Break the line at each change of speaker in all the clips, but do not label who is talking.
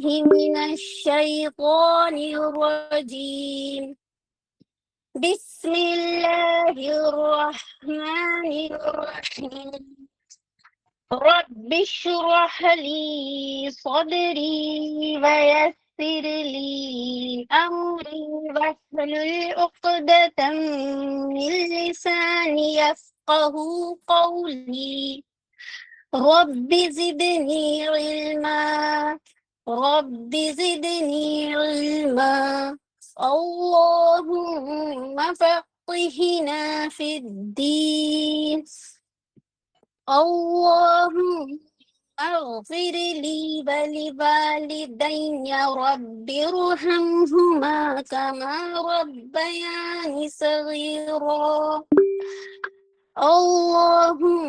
من الشيطان الرجيم بسم الله الرحمن الرحيم رب اشرح لي صدري ويسر لي أمري واحلل عقدة من لساني يفقه قولي رب زدني علما رب زدني علما اللهم فقهنا في الدين اللهم اغفر لي ولوالدي رب ارحمهما كما ربياني صغيرا اللهم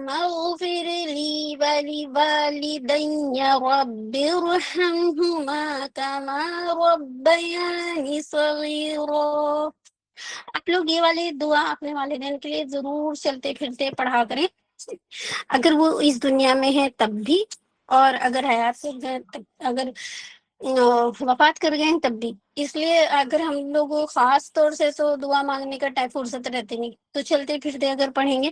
اغفر لي ولوالدي رب ارحمهما كما ربياني صغيرا. آپ لوگ یہ والی دعا اپنے والدین کے لیے ضرور چلتے پھرتے پڑھا کریں، اگر وہ اس دنیا میں ہے تب بھی، اور اگر حیات سے گئے اگر وفات کر گئے ہیں تب بھی. اس لیے اگر ہم لوگ خاص طور سے تو دعا مانگنے کا ٹائم فرصت رہتے نہیں، تو چلتے پھرتے اگر پڑھیں گے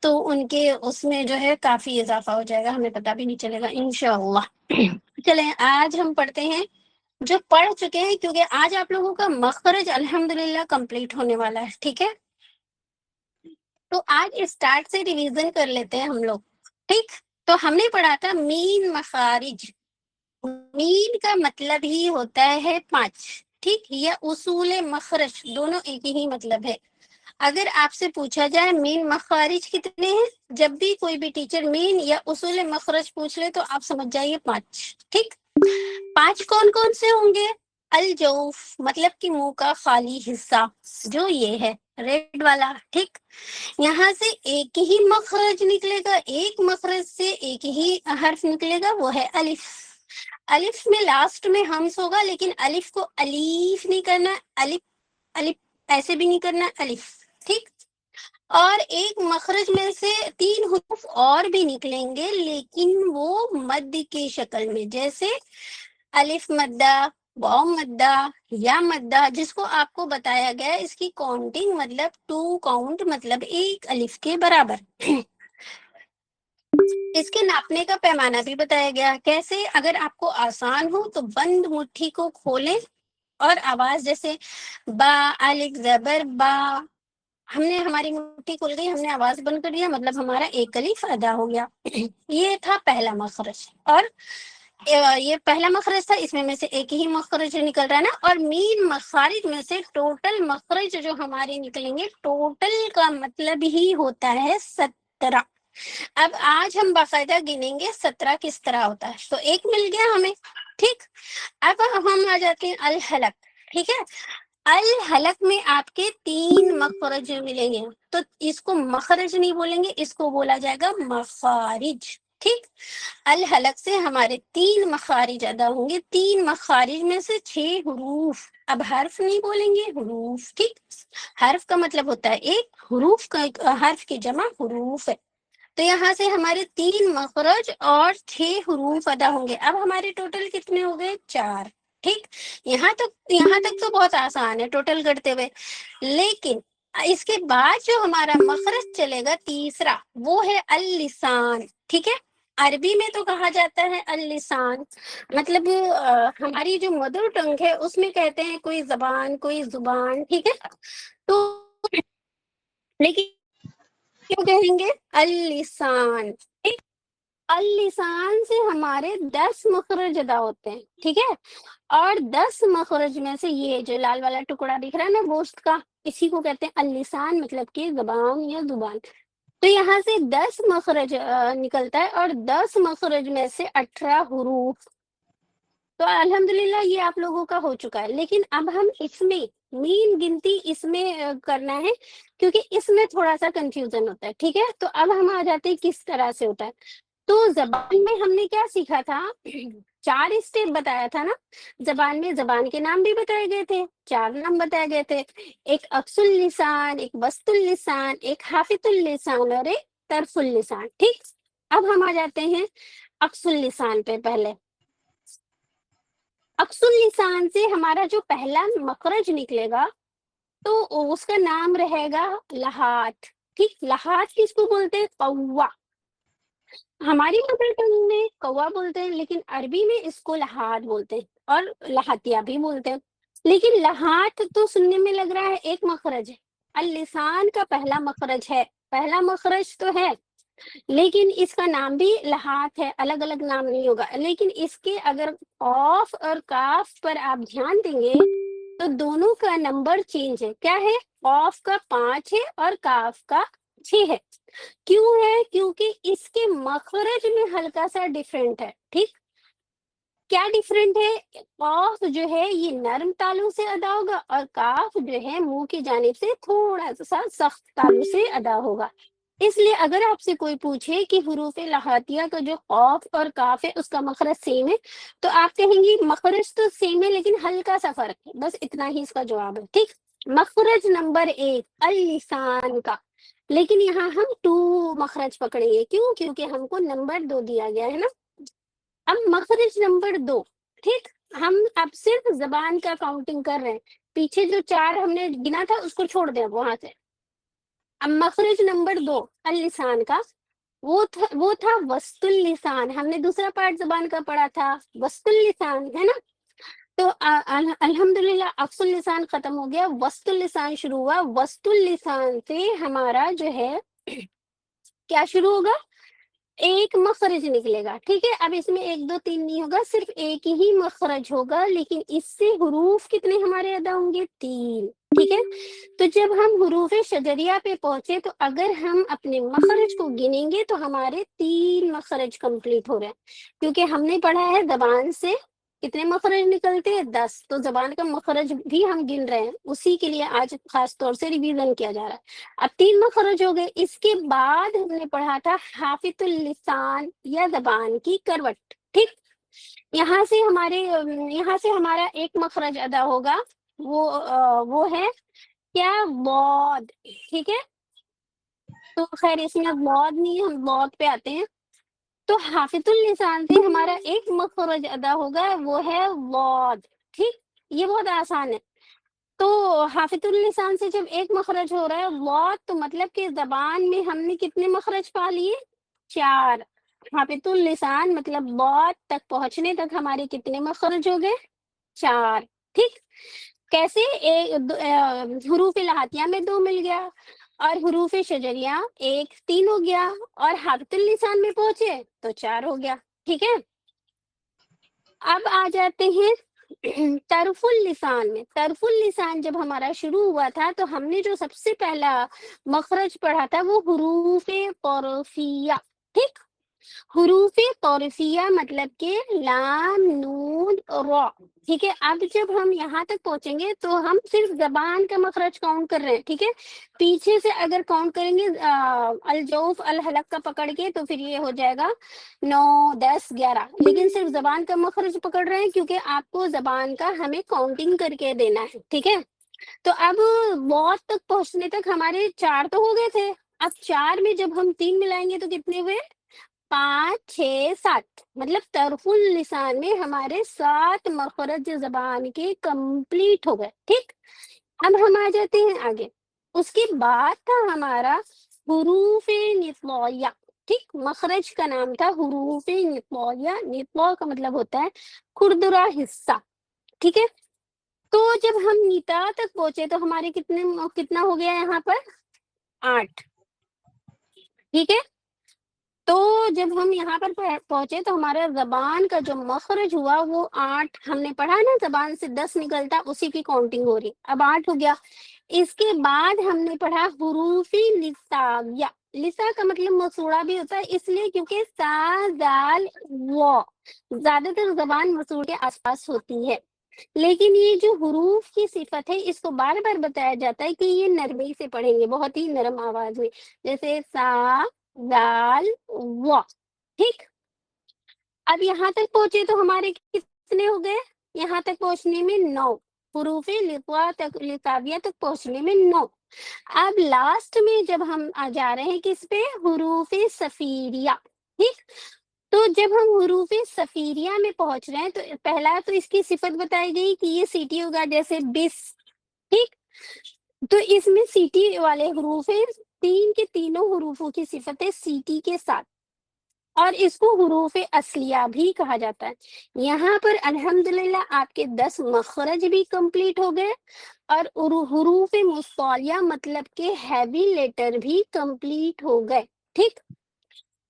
تو ان کے اس میں جو ہے کافی اضافہ ہو جائے گا، ہمیں پتہ بھی نہیں چلے گا انشاءاللہ. چلیں آج ہم پڑھتے ہیں جو پڑھ چکے ہیں، کیونکہ آج آپ لوگوں کا مخرج الحمدللہ کمپلیٹ ہونے والا ہے. ٹھیک ہے، تو آج اسٹارٹ سے ریویژن کر لیتے ہیں ہم لوگ. ٹھیک، تو ہم نے پڑھا تھا مین مخارج. مین کا مطلب ہی ہوتا ہے 5. ٹھیک، یا اصول مخرج دونوں ایک ہی مطلب ہے. اگر آپ سے پوچھا جائے مین مخارج کتنے ہیں، جب بھی کوئی بھی ٹیچر مین یا اصول مخرج پوچھ لے تو آپ سمجھ جائیے 5. ٹھیک، 5 کون کون سے ہوں گے؟ الجوف مطلب کہ منہ کا خالی حصہ، جو یہ ہے ریڈ والا. ٹھیک، یہاں سے ایک ہی مخرج نکلے گا، ایک مخرج سے ایک ہی حرف نکلے گا، وہ ہے الف. الف میں لاسٹ میں ہمس ہوگا، لیکن الف کو الیف نہیں کرنا، الف الف ایسے بھی نہیں کرنا، الف. ٹھیک، اور ایک مخرج میں سے 3 حروف اور بھی نکلیں گے، لیکن وہ مد کی شکل میں، جیسے الف مدہ، واو مدہ، یا مدہ، جس کو آپ کو بتایا گیا اس کی کاؤنٹنگ مطلب 2 کاؤنٹ مطلب 1 الف کے برابر. اس کے ناپنے کا پیمانہ بھی بتایا گیا کیسے. اگر آپ کو آسان ہو تو بند مٹھی کو کھولیں اور آواز جیسے با الف زبر با، ہم نے ہماری مٹھی کھل گئی، ہم نے آواز بند کر دیا، مطلب ہمارا ایک الف ادا ہو گیا. یہ تھا پہلا مخرج، اور یہ پہلا مخرج تھا، اس میں سے ایک ہی مخرج نکل رہا ہے نا. اور مین مخارج میں سے ٹوٹل مخرج جو ہمارے نکلیں گے، ٹوٹل کا مطلب ہی ہوتا ہے 17. اب آج ہم باقاعدہ گنیں گے 17 کس طرح ہوتا ہے. تو ایک مل گیا ہمیں. ٹھیک، اب ہم آ جاتے ہیں الحلق. ٹھیک ہے، الحلق میں آپ کے 3 مخرج ملیں گے، تو اس کو مخرج نہیں بولیں گے، اس کو بولا جائے گا مخارج. ٹھیک، الحلق سے ہمارے 3 مخارج ادا ہوں گے، 3 مخارج میں سے 6 حروف. اب حرف نہیں بولیں گے، حروف. ٹھیک، حرف کا مطلب ہوتا ہے ایک، حروف کا حرف کی جمع حروف ہے. تو یہاں سے ہمارے 3 مخرج اور 6 حروف ادا ہوں گے. اب ہمارے ٹوٹل کتنے ہو گئے؟ 4. ٹھیک، یہاں تک تو بہت آسان ہے ٹوٹل کرتے ہوئے، لیکن اس کے بعد جو ہمارا مخرج چلے گا تیسرا، وہ ہے اللسان. ٹھیک ہے، عربی میں تو کہا جاتا ہے اللسان، مطلب ہماری جو مدر ٹنگ ہے اس میں کہتے ہیں کوئی زبان، کوئی زبان. ٹھیک ہے، تو لیکن کیوں کہیں گے اللسان؟ ٹھیک، اللسان سے ہمارے 10 مخرج ادا ہوتے ہیں. ٹھیک ہے، اور 10 مخرج میں سے یہ جو لال والا ٹکڑا دکھ رہا ہے نا گوشت کا، اسی کو کہتے ہیں اللسان، مطلب کہ زبان یا زبان. تو یہاں سے 10 مخرج نکلتا ہے، اور 10 مخرج میں سے 18 حروف. تو الحمدللہ یہ آپ لوگوں کا ہو چکا ہے. لیکن اب ہم اس میں مین گنتی اس میں کرنا ہے، کیونکہ اس میں تھوڑا سا کنفیوژن ہوتا ہے. ٹھیک ہے، تو اب ہم آ جاتے ہیں کس طرح سے ہوتا ہے. تو زبان میں ہم نے کیا سیکھا تھا؟ 4 اسٹیپ بتایا تھا نا. زبان میں زبان کے نام بھی بتائے گئے تھے، 4 نام بتائے گئے تھے، ایک اقص اللسان، ایک بسط اللسان، ایک حافظ اللسان، اور ایک طرف اللسان. ٹھیک، اب ہم آ جاتے ہیں اقص اللسان پہ. پہلے اقص اللسان سے ہمارا جو پہلا مخرج نکلے گا تو اس کا نام رہے گا لہات. ٹھیک، لہات کس کو بولتے ہیں؟ قوا. ہماری مدر ٹنگ میں کوا بولتے ہیں، لیکن عربی میں اس کو لہات بولتے ہیں اور لہاتیہ بھی بولتے ہیں. لیکن لہات تو سننے میں لگ رہا ہے ایک مخرج ہے، اللسان کا پہلا مخرج ہے، پہلا مخرج تو ہے، لیکن اس کا نام بھی لہات ہے، الگ الگ نام نہیں ہوگا. لیکن اس کے اگر قاف اور کاف پر آپ دھیان دیں گے تو دونوں کا نمبر چینج ہے. کیا ہے؟ قاف کا 5 ہے اور کاف کا 6 ہے. کیوں ہے؟ کیونکہ اس کے مخرج میں ہلکا سا ڈفرینٹ ہے. ٹھیک، کیا ڈفرینٹ ہے؟ قاف جو ہے یہ نرم تالوں سے ادا ہوگا اور کاف جو ہے منہ کی جانب سے تھوڑا سا سخت تالوں سے ادا ہوگا. اس لیے اگر آپ سے کوئی پوچھے کہ حروف لہاتیہ کا جو قاف اور کاف ہے اس کا مخرج سیم ہے تو آپ کہیں گی مخرج تو سیم ہے لیکن ہلکا سا فرق ہے. بس اتنا ہی اس کا جواب ہے. ٹھیک، مخرج نمبر 1 اللسان کا، لیکن یہاں ہم 2 مخرج پکڑیں گے. کیوں؟ کیونکہ ہم کو نمبر 2 دیا گیا ہے نا. اب مخرج نمبر 2. ٹھیک، ہم اب صرف زبان کا کاؤنٹنگ کر رہے ہیں، پیچھے جو 4 ہم نے گنا تھا اس کو چھوڑ دیں اب وہاں سے. اب مخرج نمبر 2 اللسان کا، وہ تھا وسط اللسان. ہم نے دوسرا پارٹ زبان کا پڑھا تھا وسط اللسان، ہے نا. تو الحمدللہ اقص اللسان ختم ہو گیا، وسط اللسان شروع ہوا. وسط اللسان سے ہمارا جو ہے کیا شروع ہوگا؟ ایک مخرج نکلے گا. ٹھیک ہے، اب اس میں 1 2 3 نہیں ہوگا، صرف ایک ہی مخرج ہوگا، لیکن اس سے حروف کتنے ہمارے ادا ہوں گے؟ 3. ٹھیک ہے، تو جب ہم حروف شجریہ پہ پہنچے تو اگر ہم اپنے مخرج کو گنیں گے تو ہمارے 3 مخرج کمپلیٹ ہو رہے ہیں. کیونکہ ہم نے پڑھا ہے زبان سے کتنے مخرج نکلتے ہیں؟ 10. تو زبان کا مخرج بھی ہم گن رہے ہیں، اسی کے لیے آج خاص طور سے ریویژن کیا جا رہا ہے. اب 3 مخرج ہو گئے. اس کے بعد ہم نے پڑھا تھا حافظ اللسان یا زبان کی کروٹ. ٹھیک، یہاں سے ہمارا ایک مخرج ادا ہوگا، وہ ہے کیا؟ بود. ٹھیک ہے، تو خیر اس میں اب بود نہیں ہے، ہم بود پہ آتے ہیں. تو حافظ اللسان سے ہمارا ایک مخرج ادا ہوگا، وہ ہے بود. ٹھیک، یہ بہت آسان ہے. تو حافظ اللسان سے جب ایک مخرج ہو رہا ہے بود، تو مطلب کہ زبان میں ہم نے کتنے مخرج پا لیے؟ 4. حافظ اللسان مطلب بود تک پہنچنے تک ہمارے کتنے مخرج ہو گئے؟ 4. ٹھیک، کیسے؟ حروف لہاتیہ میں 2 مل گیا اور حروف شجریہ 3 ہو گیا، اور حافظ اللسان میں پہنچے تو 4 ہو گیا. ٹھیک ہے، اب آ جاتے ہیں طرف اللسان میں. طرف اللسان جب ہمارا شروع ہوا تھا تو ہم نے جو سب سے پہلا مخرج پڑھا تھا وہ حروف طرفیہ. ٹھیک، حروف طرفیہ مطلب کہ لام نون را. ٹھیک ہے، اب جب ہم یہاں تک پہنچیں گے تو ہم صرف زبان کا مخرج کاؤنٹ کر رہے ہیں. ٹھیک ہے، پیچھے سے اگر کاؤنٹ کریں گے الجوف الحلق کا پکڑ کے تو پھر یہ ہو جائے گا 9 10 11، لیکن صرف زبان کا مخرج پکڑ رہے ہیں کیونکہ آپ کو زبان کا ہمیں کاؤنٹنگ کر کے دینا ہے. ٹھیک ہے، تو اب موت تک پہنچنے تک ہمارے 4 تو ہو گئے تھے. اب 4 میں جب ہم 3 ملائیں گے تو کتنے ہوئے؟ 5 6 7. مطلب طرف اللسان میں ہمارے 7 مخرج زبان کے کمپلیٹ ہو گئے. ٹھیک، اب ہم آ جاتے ہیں آگے. اس کے بعد تھا ہمارا حروف نطلیہ. ٹھیک، مخرج کا نام تھا حروف نطلیہ. نطلیہ کا مطلب ہوتا ہے کھردرا حصہ. ٹھیک ہے، تو جب ہم نیتا تک پہنچے تو ہمارے کتنا ہو گیا یہاں پر؟ 8. ٹھیک ہے، تو جب ہم یہاں پر پہنچے تو ہمارا زبان کا جو مخرج ہوا وہ 8. ہم نے پڑھا نا زبان سے 10 نکلتا، اسی کی کاؤنٹنگ ہو رہی. اب 8 ہو گیا. اس کے بعد ہم نے پڑھا حروف لساویہ. لسا کا مطلب مسوڑا بھی ہوتا ہے، اس لیے کیونکہ سا زال و زیادہ تر زبان مسوڑ کے آس پاس ہوتی ہے. لیکن یہ جو حروف کی صفت ہے اس کو بار بار بتایا جاتا ہے کہ یہ نرمی سے پڑھیں گے، بہت ہی نرم آواز میں، جیسے سا زال و. ٹھیک، اب یہاں تک پہنچے تو ہمارے کتنے ہو گئے؟ یہاں تک پہنچنے میں 9. حروف لساویہ تک پہنچنے میں 9. اب لاسٹ میں جب ہم جا رہے ہیں کس پہ؟ حروف صفیریہ. ٹھیک، تو جب ہم حروف صفیریہ میں پہنچ رہے ہیں تو پہلا تو اس کی صفت بتائی گئی کہ یہ سیٹی ہوگا، جیسے بس، ٹھیک. تو اس میں سیٹی والے حروف ہیں، تین کے تینوں حروفوں کی صفت ہے سیٹی کے ساتھ، اور اس کو حروف اصلیہ بھی کہا جاتا ہے. یہاں پر الحمدللہ آپ کے 10 مخرج بھی کمپلیٹ ہو گئے، اور حروف مستعلیہ مطلب کہ ہیوی لیٹر بھی کمپلیٹ ہو گئے، ٹھیک.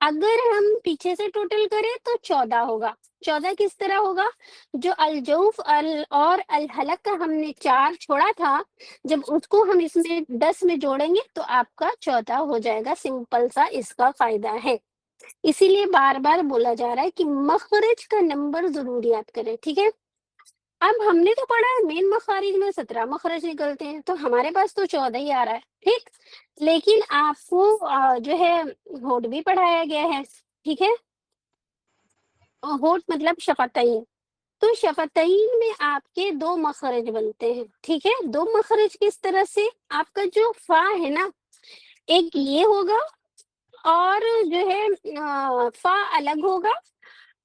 اگر ہم پیچھے سے ٹوٹل کریں تو 14 ہوگا. 14 کس طرح ہوگا؟ جو الجوف اور الحلق کا ہم نے 4 چھوڑا تھا، جب اس کو ہم اس میں 10 میں جوڑیں گے تو آپ کا 14 ہو جائے گا. سمپل سا اس کا فائدہ ہے. اسی لیے بار بار بولا جا رہا ہے کہ مخرج کا نمبر ضرور یاد کریں، ٹھیک ہے. اب ہم نے تو پڑھا ہے مین مخارج میں 17 مخرج نکلتے ہیں، تو ہمارے پاس تو 14 ہی آ رہا ہے، ٹھیک. لیکن آپ کو جو ہے ہوٹ بھی پڑھایا گیا ہے، ٹھیک ہے. ہوٹ مطلب شفتین. تو شفتین میں آپ کے 2 مخرج بنتے ہیں، ٹھیک ہے. 2 مخرج کس طرح سے؟ آپ کا جو فا ہے نا، ایک یہ ہوگا، اور جو ہے فا الگ ہوگا،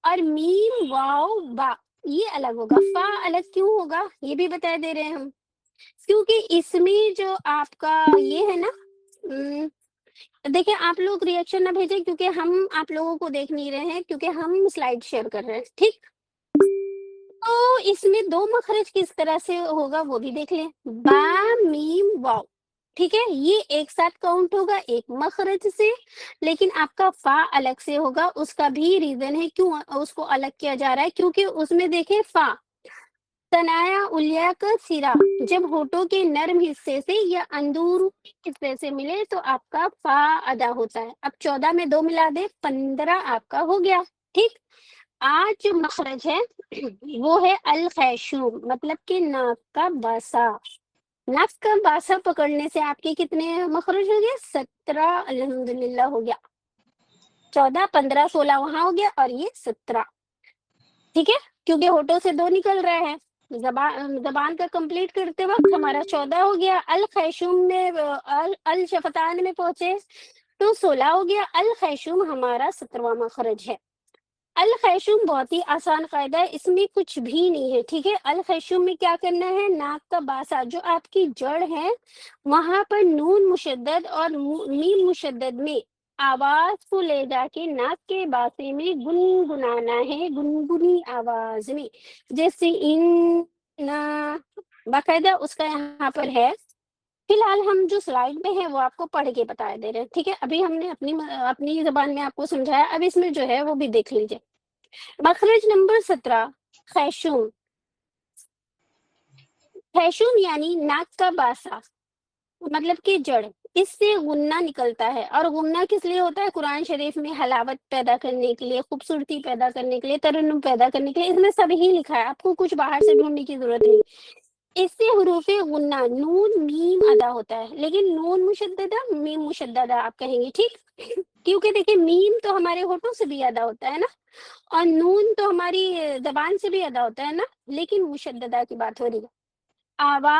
اور میم واو با یہ الگ ہوگا. فا الگ کیوں ہوگا یہ بھی بتا دے رہے ہیں ہم، کیونکہ اس میں جو آپ کا یہ ہے نا، دیکھیں آپ لوگ ریئیکشن نہ بھیجیں کیونکہ ہم آپ لوگوں کو دیکھ نہیں رہے ہیں، کیونکہ ہم سلائڈ شیئر کر رہے ہیں، ٹھیک. تو اس میں 2 مخرج کس طرح سے ہوگا وہ بھی دیکھ لیں. با میم واو، ٹھیک ہے. یہ ایک ساتھ کاؤنٹ ہوگا ایک مخرج سے، لیکن آپ کا فا الگ سے ہوگا. اس کا بھی ریزن ہے کیوں اس کو الگ کیا جا رہا ہے، کیونکہ اس میں دیکھیں فا تنایا الیہ کا سرا جب ہونٹوں کے نرم حصے سے یا اندرونی حصے سے ملے تو آپ کا فا ادا ہوتا ہے. اب 14 میں 2 ملا دے 15 آپ کا ہو گیا، ٹھیک. آج جو مخرج ہے وہ ہے الخیشوم، مطلب کہ ناک کا باسا. ناک کا باسا پکڑنے سے آپ کے کتنے مخرج ہو گئے؟ 17 الحمدللہ ہو گیا. 14 15 16 وہاں ہو گیا، اور یہ 17، ٹھیک ہے. کیونکہ ہونٹوں سے 2 نکل رہے ہیں، زبان کا کمپلیٹ کرتے وقت ہمارا 14 ہو گیا. الخیشوم میں الشفتان میں پہنچے تو 16 ہو گیا. الخیشوم ہمارا 17واں مخرج ہے. الخیشوم بہت ہی آسان قاعدہ ہے، اس میں کچھ بھی نہیں ہے، ٹھیک ہے. الخیشوم میں کیا کرنا ہے؟ ناک کا باسا جو آپ کی جڑ ہے وہاں پر نون مشدد اور میم مشدد میں آواز کو لے جا کے ناک کے باسے میں گنگنانا ہے، گنگنی آواز میں، جیسے ان باقاعدہ اس کا یہاں پر ہے. فی الحال ہم جو سلائڈ میں ہے وہ آپ کو پڑھ کے بتا دے رہے ہیں، ٹھیک ہے. ابھی ہم نے اپنی زبان میں آپ کو سمجھایا، اب اس میں جو ہے وہ بھی دیکھ لیجیے. مخرج نمبر 17 خیشوم. خیشوم یعنی ناک کا باسا، مطلب کہ جڑ. اس سے غنہ نکلتا ہے، اور غنہ کس لیے ہوتا ہے؟ قرآن شریف میں حلاوت پیدا کرنے کے لیے، خوبصورتی پیدا کرنے کے لیے، ترنم پیدا کرنے کے لیے. اس میں سب ہی لکھا ہے، آپ کو کچھ باہر سے ڈھونڈنے کی ضرورت نہیں. اس سے حروف غنہ نون میم ادا ہوتا ہے، لیکن نون مشددہ میم مشددہ آپ کہیں گے، ٹھیک. کیونکہ دیکھیں میم تو ہمارے ہونٹوں سے بھی ادا ہوتا ہے نا، اور نون تو ہماری زبان سے بھی ادا ہوتا ہے نا، لیکن مشددہ کی بات ہو رہی ہے. آواز